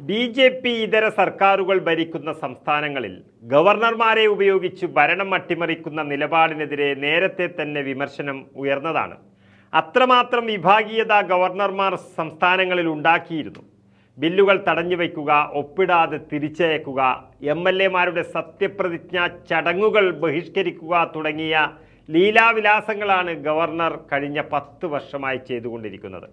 BJP. ഇതര സർക്കാരുകൾ ഭരിക്കുന്ന സംസ്ഥാനങ്ങളിൽ ഗവർണർമാരെ ഉപയോഗിച്ച് ഭരണം അട്ടിമറിക്കുന്ന നിലപാടിനെതിരെ നേരത്തെ തന്നെ വിമർശനം ഉയർന്നതാണ്. അത്രമാത്രം വിഭാഗീയത ഗവർണർമാർ സംസ്ഥാനങ്ങളിൽ ഉണ്ടാക്കിയിരുന്നു. ബില്ലുകൾ തടഞ്ഞുവയ്ക്കുക, ഒപ്പിടാതെ തിരിച്ചയക്കുക, എം.എൽ.എമാരുടെ സത്യപ്രതിജ്ഞാ ചടങ്ങുകൾ ബഹിഷ്കരിക്കുക തുടങ്ങിയ ലീലാവിലാസങ്ങളാണ് ഗവർണർ കഴിഞ്ഞ 10 വർഷമായി ചെയ്തുകൊണ്ടിരിക്കുന്നത്.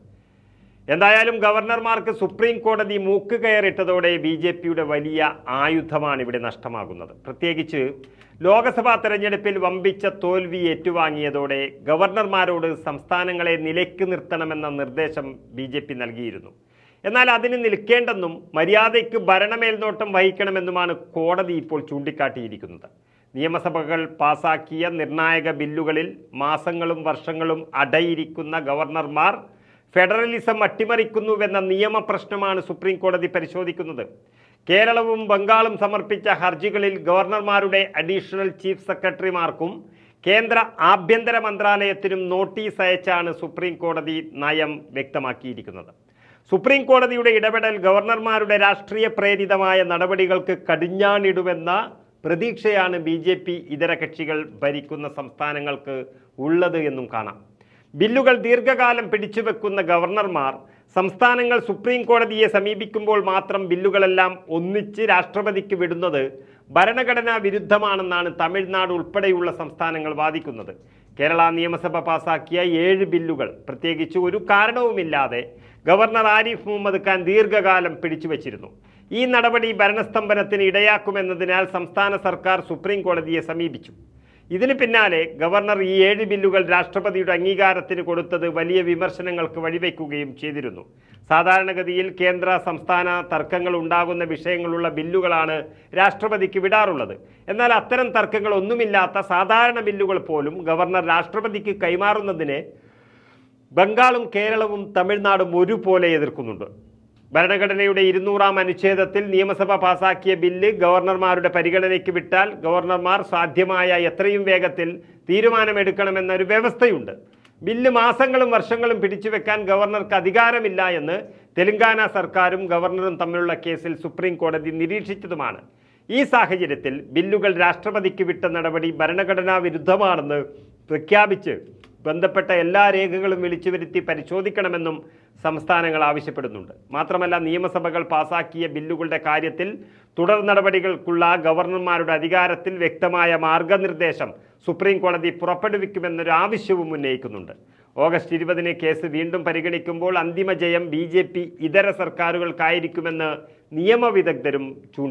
എന്തായാലും ഗവർണർമാർക്ക് സുപ്രീം കോടതി മൂക്ക് കയറിട്ടതോടെ ബി.ജെ.പിയുടെ വലിയ ആയുധമാണ് ഇവിടെ നഷ്ടമാകുന്നത്. പ്രത്യേകിച്ച് ലോക്സഭാ തെരഞ്ഞെടുപ്പിൽ വമ്പിച്ച തോൽവി ഏറ്റുവാങ്ങിയതോടെ ഗവർണർമാരോട് സംസ്ഥാനങ്ങളെ നിലയ്ക്ക് നിർത്തണമെന്ന നിർദ്ദേശം ബി.ജെ.പി. നൽകിയിരുന്നു. എന്നാൽ അതിന് നിൽക്കേണ്ടെന്നും മര്യാദയ്ക്ക് ഭരണമേൽനോട്ടം വഹിക്കണമെന്നുമാണ് കോടതി ഇപ്പോൾ ചൂണ്ടിക്കാട്ടിയിരിക്കുന്നത്. നിയമസഭകൾ പാസാക്കിയ നിർണായക ബില്ലുകളിൽ മാസങ്ങളും വർഷങ്ങളും അടയിരിക്കുന്ന ഗവർണർമാർ ഫെഡറലിസം അട്ടിമറിക്കുന്നുവെന്ന നിയമപ്രശ്നമാണ് സുപ്രീം കോടതി പരിശോധിക്കുന്നത്. കേരളവും ബംഗാളും സമർപ്പിച്ച ഹർജികളിൽ ഗവർണർമാരുടെ അഡീഷണൽ ചീഫ് സെക്രട്ടറിമാർക്കും കേന്ദ്ര ആഭ്യന്തര മന്ത്രാലയത്തിനും നോട്ടീസ് അയച്ചാണ് സുപ്രീം കോടതി നയം വ്യക്തമാക്കിയിരിക്കുന്നത്. സുപ്രീം കോടതിയുടെ ഇടപെടൽ ഗവർണർമാരുടെ രാഷ്ട്രീയ പ്രേരിതമായ നടപടികൾക്ക് കടിഞ്ഞാണിടുമെന്ന പ്രതീക്ഷയാണ് ബി.ജെ.പി. ഇതര കക്ഷികൾ ഭരിക്കുന്ന സംസ്ഥാനങ്ങൾക്ക് ഉള്ളത് എന്നും കാണാം. ബില്ലുകൾ ദീർഘകാലം പിടിച്ചുവെക്കുന്ന ഗവർണർമാർ സംസ്ഥാനങ്ങൾ സുപ്രീം കോടതിയെ സമീപിക്കുമ്പോൾ മാത്രം ബില്ലുകളെല്ലാം ഒന്നിച്ച് രാഷ്ട്രപതിക്ക് വിടുന്നത് ഭരണഘടനാ വിരുദ്ധമാണെന്നാണ് തമിഴ്നാട് ഉൾപ്പെടെയുള്ള സംസ്ഥാനങ്ങൾ വാദിക്കുന്നത്. കേരള നിയമസഭ പാസാക്കിയ 7 ബില്ലുകൾ പ്രത്യേകിച്ച് ഒരു കാരണവുമില്ലാതെ ഗവർണർ ആരിഫ് മുഹമ്മദ് ഖാൻ ദീർഘകാലം പിടിച്ചുവച്ചിരുന്നു. ഈ നടപടി ഭരണസ്തംഭനത്തിന് ഇടയാക്കുമെന്നതിനാൽ സംസ്ഥാന സർക്കാർ സുപ്രീം കോടതിയെ സമീപിച്ചു. ഇതിന് പിന്നാലെ ഗവർണർ ഈ 7 ബില്ലുകൾ രാഷ്ട്രപതിയുടെ അംഗീകാരത്തിന് കൊടുത്തത് വലിയ വിമർശനങ്ങൾക്ക് വഴിവെക്കുകയും ചെയ്തിരുന്നു. സാധാരണഗതിയിൽ കേന്ദ്ര സംസ്ഥാന തർക്കങ്ങൾ ഉണ്ടാകുന്ന വിഷയങ്ങളുള്ള ബില്ലുകളാണ് രാഷ്ട്രപതിക്ക് വിടാറുള്ളത്. എന്നാൽ അത്തരം തർക്കങ്ങൾ ഒന്നുമില്ലാത്ത സാധാരണ ബില്ലുകൾ പോലും ഗവർണർ രാഷ്ട്രപതിക്ക് കൈമാറുന്നതിനെ ബംഗാളും കേരളവും തമിഴ്നാടും ഒരുപോലെ എതിർക്കുന്നുണ്ട്. ഭരണഘടനയുടെ 200-ാം അനുച്ഛേദത്തിൽ നിയമസഭ പാസാക്കിയ ബില്ല് ഗവർണർമാരുടെ പരിഗണനയ്ക്ക് വിട്ടാൽ ഗവർണർമാർ സാധ്യമായ എത്രയും വേഗത്തിൽ തീരുമാനമെടുക്കണമെന്നൊരു വ്യവസ്ഥയുണ്ട്. ബില്ല് മാസങ്ങളും വർഷങ്ങളും പിടിച്ചുവെക്കാൻ ഗവർണർക്ക് അധികാരമില്ല എന്ന് തെലങ്കാന സർക്കാരും ഗവർണറും തമ്മിലുള്ള കേസിൽ സുപ്രീം കോടതി നിരീക്ഷിച്ചതുമാണ്. ഈ സാഹചര്യത്തിൽ ബില്ലുകൾ രാഷ്ട്രപതിക്ക് വിട്ട നടപടി ഭരണഘടനാ വിരുദ്ധമാണെന്ന് പ്രഖ്യാപിച്ച് ബന്ധപ്പെട്ട എല്ലാ രേഖകളും വിളിച്ചു വരുത്തി പരിശോധിക്കണമെന്നും സംസ്ഥാനങ്ങൾ ആവശ്യപ്പെടുന്നുണ്ട്. മാത്രമല്ല, നിയമസഭകൾ പാസാക്കിയ ബില്ലുകളുടെ കാര്യത്തിൽ തുടർ നടപടികൾക്കുള്ള ഗവർണർമാരുടെ അധികാരത്തിൽ വ്യക്തമായ മാർഗനിർദ്ദേശം സുപ്രീം കോടതി പുറപ്പെടുവിക്കുമെന്നൊരു ആവശ്യവും ഉന്നയിക്കുന്നുണ്ട്. ഓഗസ്റ്റ് 20-ന് കേസ് വീണ്ടും പരിഗണിക്കുമ്പോൾ അന്തിമ ജയം ബി.ജെ.പി. ഇതര സർക്കാരുകൾക്കായിരിക്കുമെന്ന് നിയമവിദഗ്ധരും ചൂണ്ടി